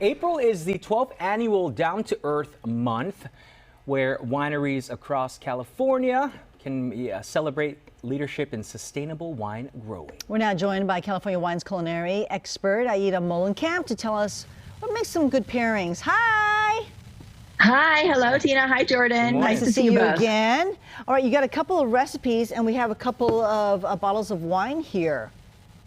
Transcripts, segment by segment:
April is the 12th annual Down to Earth month, where wineries across California can celebrate leadership in sustainable wine growing. We're now joined by California Wine's culinary expert, Aida Molenkamp, to tell us what makes some good pairings. Hi! Hi, hello Tina. Hi Jordan. Nice to see you both. again. All right, you got a couple of recipes and we have a couple of bottles of wine here.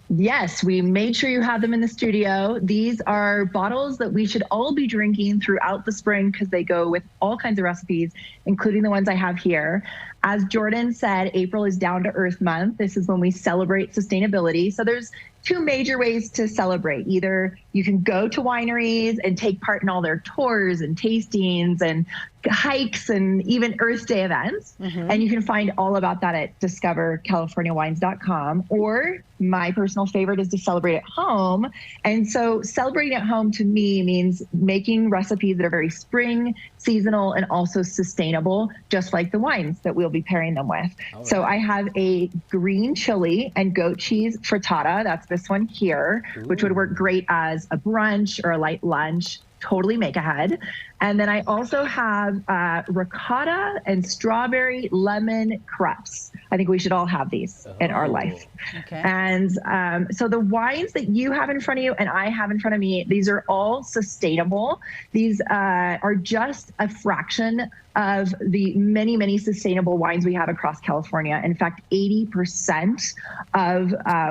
Yes, we made sure you have them in the studio. These are bottles that we should all be drinking throughout the spring because they go with all kinds of recipes, including the ones I have here. As Jordan said, April is Down to Earth month. This is when we celebrate sustainability. So there's two major ways to celebrate. Either you can go to wineries and take part in all their tours and tastings and hikes and even Earth Day events. And you can find all about that at discovercaliforniawines.com. Or my personal favorite is to celebrate at home. And so celebrating at home to me means making recipes that are very spring, seasonal, and also sustainable, just like the wines that we'll be pairing them with. So I have a green chili and goat cheese frittata. That's this one here, which would work great as a brunch or a light lunch. Totally make ahead. And then I also have ricotta and strawberry lemon crepes. I think we should all have these in our life. Okay. And so the wines that you have in front of you and I have in front of me, these are all sustainable. These are just a fraction of the many, many sustainable wines we have across California. In fact, 80% of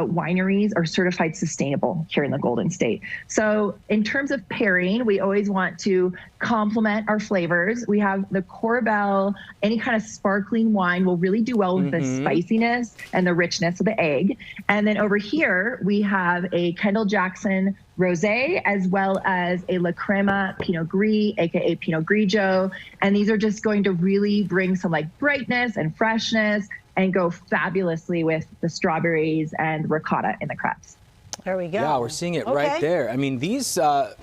wineries are certified sustainable here in the Golden State. So in terms of pairing, we always want to complement our flavors. We have the Korbel, any kind of sparkling wine will really do well with the spiciness and the richness of the egg. And then over here, we have a Kendall Jackson Rosé, as well as a La Crema Pinot Gris, aka Pinot Grigio. And these are just going to really bring some like brightness and freshness and go fabulously with the strawberries and ricotta in the crepes. There we go. Yeah, we're seeing it right there. I mean, these are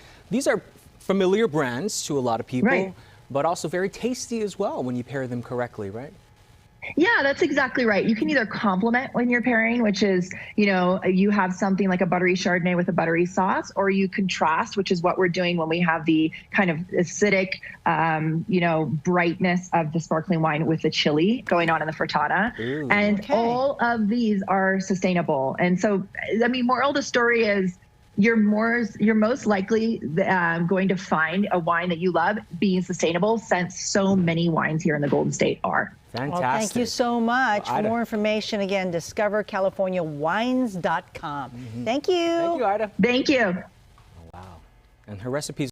familiar brands to a lot of people, but also very tasty as well when you pair them correctly, right? Yeah, that's exactly right. You can either complement when you're pairing, which is, you know, you have something like a buttery Chardonnay with a buttery sauce, or you contrast, which is what we're doing when we have the kind of acidic, you know, brightness of the sparkling wine with the chili going on in the frittata. And all of these are sustainable. And so, I mean, moral of the story is, you're most likely going to find a wine that you love being sustainable, since so many wines here in the Golden State are. Fantastic. Well, thank you so much. For more information, again, discovercaliforniawines.com. Thank you. Thank you, Ida. Thank you. Wow. And her recipes